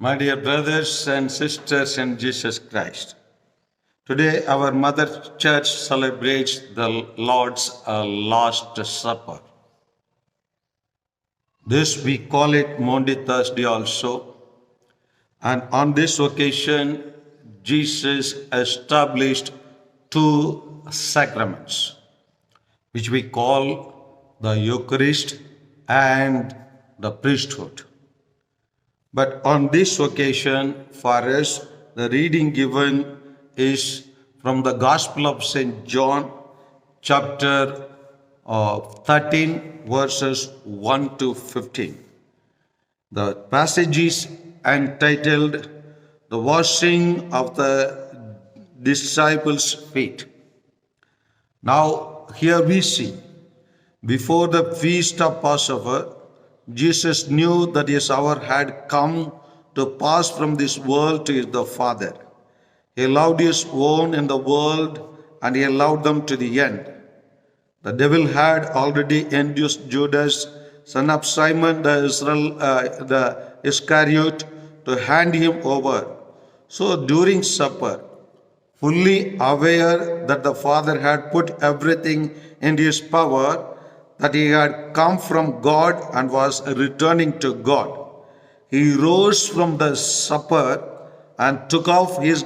My dear brothers and sisters in Jesus Christ, today our Mother Church celebrates the Lord's Last Supper. This we call it Maundy Thursday also. And on this occasion, Jesus established two sacraments, which we call the Eucharist and the priesthood. But on this occasion, for us, the reading given is from the Gospel of St. John, chapter 13, verses 1 to 15. The passage is entitled, The Washing of the Disciples' Feet. Now, here we see, before the feast of Passover, Jesus knew that his hour had come to pass from this world to the Father. He loved his own in the world and he loved them to the end. The devil had already induced Judas, son of Simon the Iscariot, to hand him over. So during supper, fully aware that the Father had put everything in his power, that he had come from God and was returning to God, he rose from the supper and took off his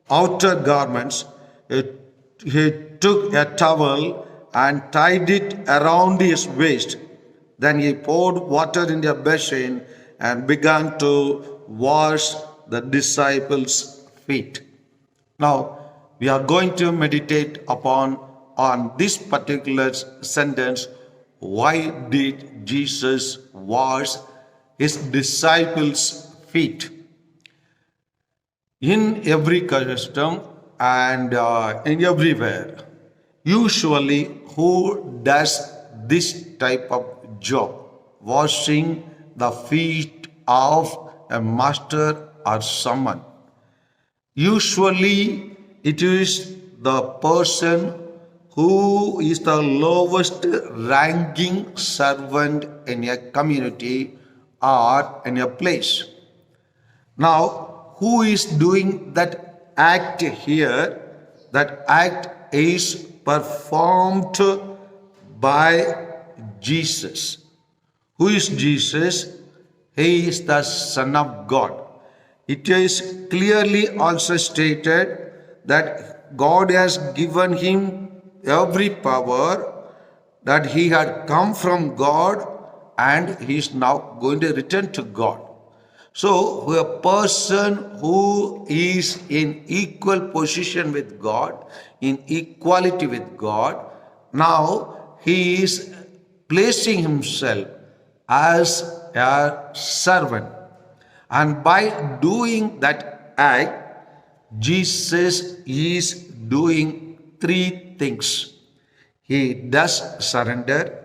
outer garments. He took a towel and tied it around his waist. Then he poured water in a basin and began to wash the disciples' feet. Now, we are going to meditate on this particular sentence. Why did Jesus wash his disciples' feet? In every custom and in everywhere, usually who does this type of job? Washing the feet of a master or someone. Usually it is the person who is the lowest ranking servant in a community or in a place. Now, who is doing that act here? That act is performed by Jesus. Who is Jesus? He is the Son of God. It is clearly also stated that God has given him every power, that he had come from God and he is now going to return to God. So a person who is in equal position with God, in equality with God, now he is placing himself as a servant. And by doing that act, Jesus is doing three things. He does surrender,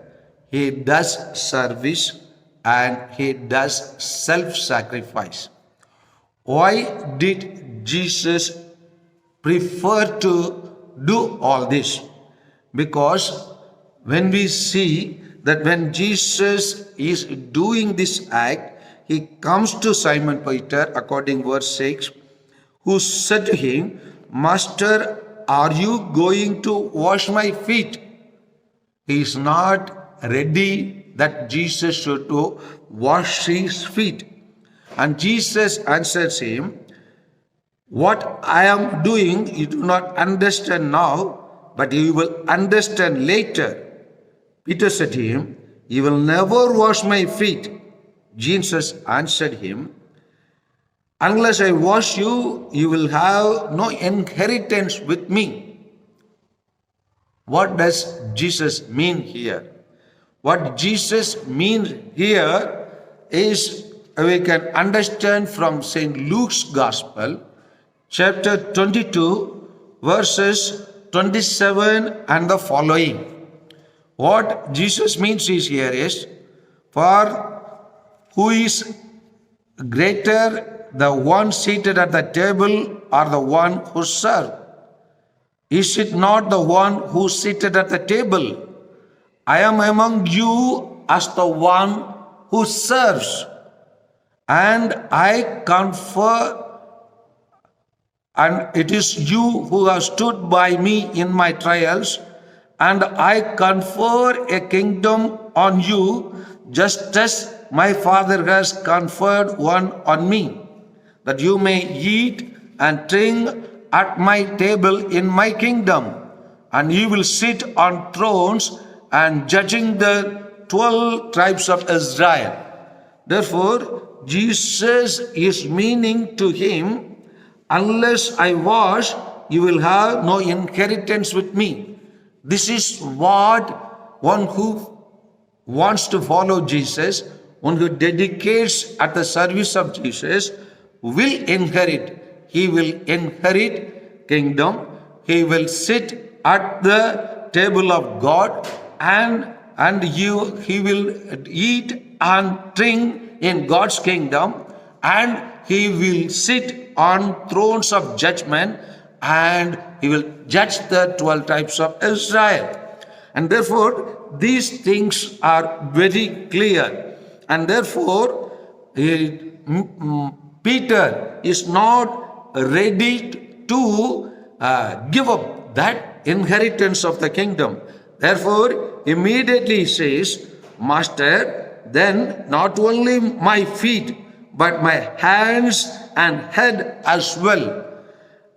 he does service, and he does self-sacrifice. Why did Jesus prefer to do all this? Because when we see that when Jesus is doing this act, he comes to Simon Peter, according verse 6, who said to him, Master, are you going to wash my feet? He is not ready that Jesus should wash his feet. And Jesus answers him, what I am doing you do not understand now, but you will understand later. Peter said to him, you will never wash my feet. Jesus answered him, unless I wash you, you will have no inheritance with me. What does Jesus mean here? What Jesus means here is, we can understand from St. Luke's Gospel, chapter 22, verses 27 and the following. What Jesus means is here is, for who is greater, the one seated at the table or the one who served? Is it not the one who seated at the table? I am among you as the one who serves. and I confer, and it is you who have stood by me in my trials, and I confer a kingdom on you, just as my Father has conferred one on me, that you may eat and drink at my table in my kingdom, and you will sit on thrones and judging the 12 tribes of Israel. Therefore, Jesus is meaning to him, unless I wash, you will have no inheritance with me. This is what one who wants to follow Jesus, one who dedicates at the service of Jesus, will inherit. He will inherit kingdom. He will sit at the table of God, and he will eat and drink in God's kingdom, and he will sit on thrones of judgment, and he will judge the 12 tribes of Israel. And therefore, these things are very clear. And therefore, Peter is not ready to give up that inheritance of the kingdom. Therefore, immediately he says, Master, then not only my feet, but my hands and head as well.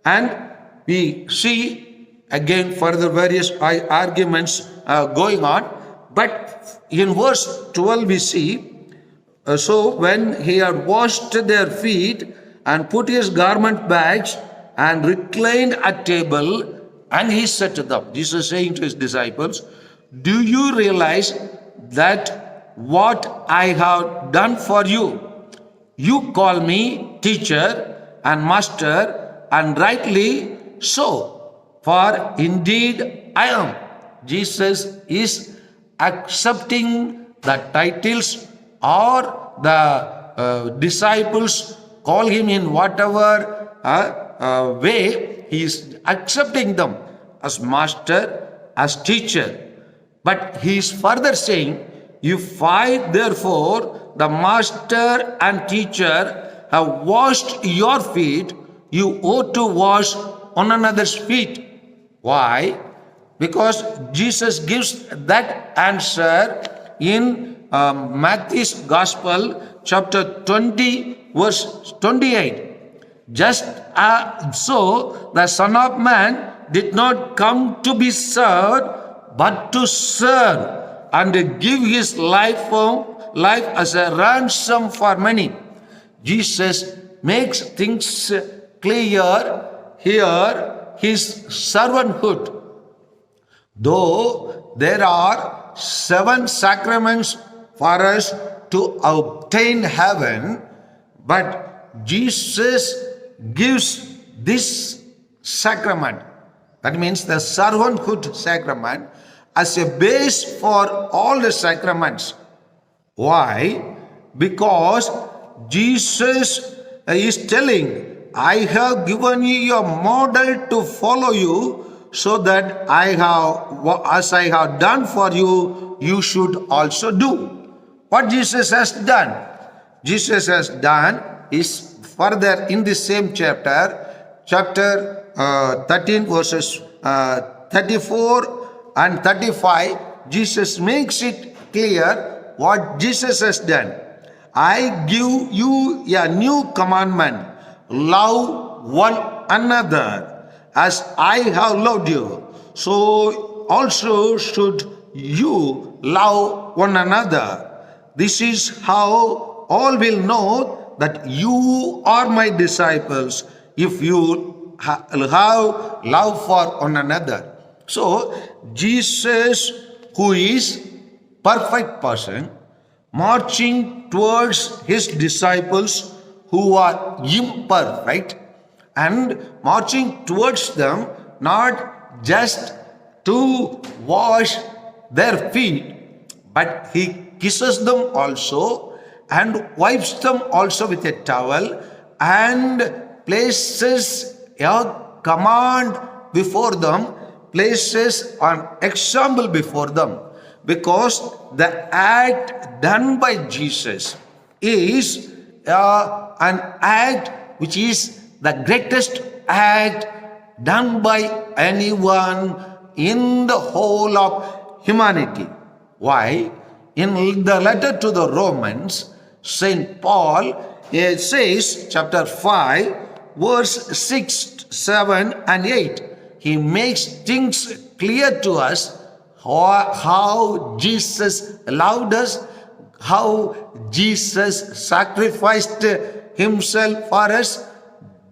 And we see again further various arguments going on. But in verse 12 we see, so when he had washed their feet and put his garment bags and reclined at table, and he said to them, Jesus saying to his disciples, do you realize that what I have done for you? You call me teacher and master, and rightly so, for indeed I am. Jesus is accepting the titles, or the disciples call him in whatever way. He is accepting them as master, as teacher. But he is further saying, if I therefore, the master and teacher, have washed your feet, you ought to wash one another's feet. Why? Because Jesus gives that answer in Matthew's Gospel, chapter 20, verse 28. Just so the Son of Man did not come to be served, but to serve and give his life as a ransom for many. Jesus makes things clear here, his servanthood. Though there are 7 sacraments for us to obtain heaven, but Jesus gives this sacrament, that means the servanthood sacrament, as a base for all the sacraments. Why? Because Jesus is telling, I have given you a model to follow you, so that as I have done for you, you should also do. What Jesus has done? Jesus has done is further in the same chapter 13 verses 34 and 35, Jesus makes it clear what Jesus has done. I give you a new commandment, love one another as I have loved you. So also should you love one another. This is how all will know that you are my disciples, if you have love for one another. So Jesus, who is perfect person, marching towards his disciples who are imperfect, and marching towards them not just to wash their feet, but he kisses them also and wipes them also with a towel, and places a command before them, places an example before them, because the act done by Jesus is an act which is the greatest act done by anyone in the whole of humanity. Why? In the letter to the Romans, Saint Paul, it says, chapter 5, verse 6, 7 and 8. He makes things clear to us how Jesus loved us, how Jesus sacrificed himself for us,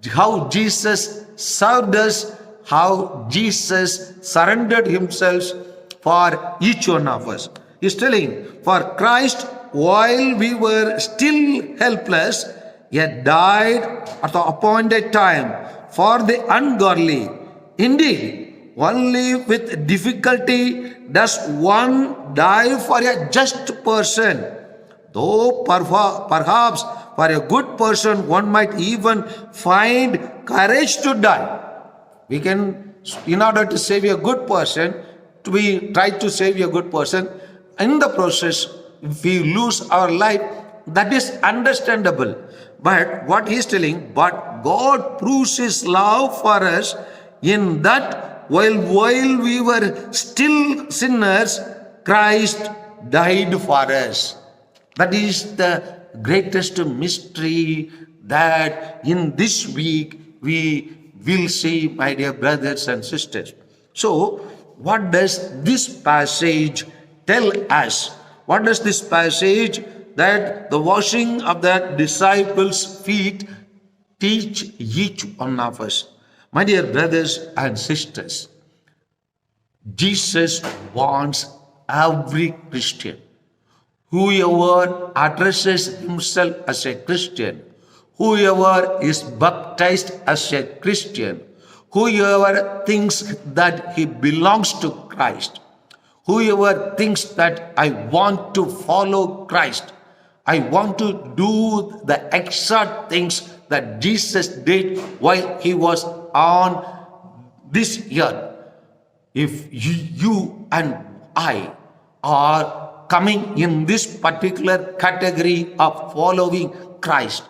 how Jesus served us, how Jesus surrendered himself for each one of us. He's telling, for Christ, while we were still helpless, yet died at the appointed time for the ungodly. Indeed, only with difficulty does one die for a just person. Though perhaps for a good person one might even find courage to die. We can, in order to save a good person, we try to save a good person. In the process, if we lose our life, that is understandable. But what he is telling, but God proves his love for us in that while we were still sinners, Christ died for us. That is the greatest mystery that in this week we will see, my dear brothers and sisters. So, what does this passage tell us? What does this passage that the washing of the disciples' feet teach each one of us? My dear brothers and sisters, Jesus wants every Christian, whoever addresses himself as a Christian, whoever is baptized as a Christian, whoever thinks that he belongs to Christ, whoever thinks that I want to follow Christ, I want to do the exact things that Jesus did while he was on this earth. If you and I are coming in this particular category of following Christ,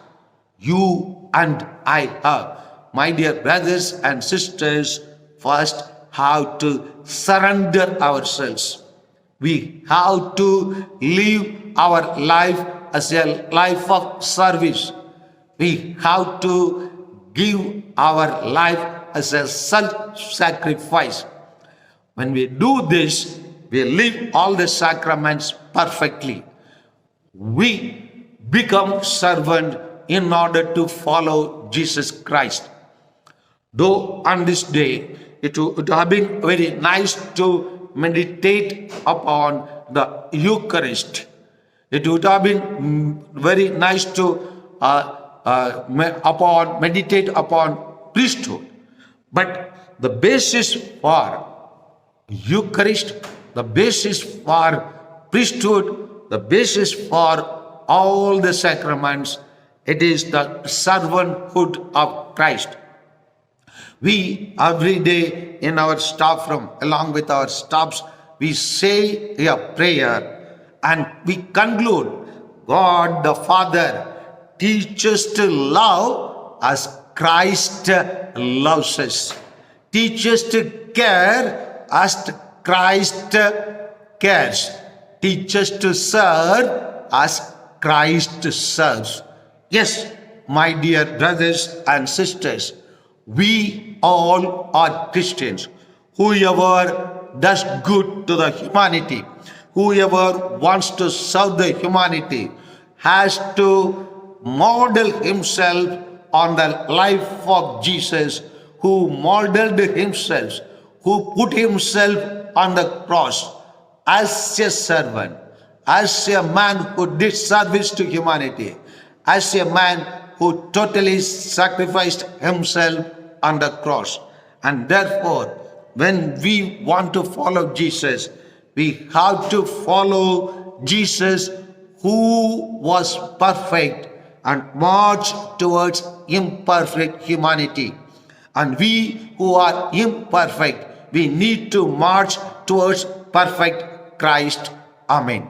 you and I have, my dear brothers and sisters, first have to surrender ourselves. We have to live our life as a life of service. We have to give our life as a self-sacrifice. When we do this, we live all the sacraments perfectly. We become servant in order to follow Jesus Christ. Though on this day, it would have been very nice to meditate upon the Eucharist. It would have been very nice to meditate upon priesthood. But the basis for Eucharist, the basis for priesthood, the basis for all the sacraments, it is the servanthood of Christ. We every day in our staff room, along with our staffs, we say a prayer and we conclude, God the Father teaches to love as Christ loves us. Teach us to care as Christ cares. Teach us to serve as Christ serves. Yes, my dear brothers and sisters, we all are Christians. Whoever does good to the humanity, whoever wants to serve the humanity, has to model himself on the life of Jesus, who modeled himself, who put himself on the cross as a servant, as a man who did service to humanity, as a man who totally sacrificed himself on the cross. And therefore, when we want to follow Jesus, we have to follow Jesus, who was perfect and marched towards imperfect humanity. And we who are imperfect, we need to march towards perfect Christ. Amen.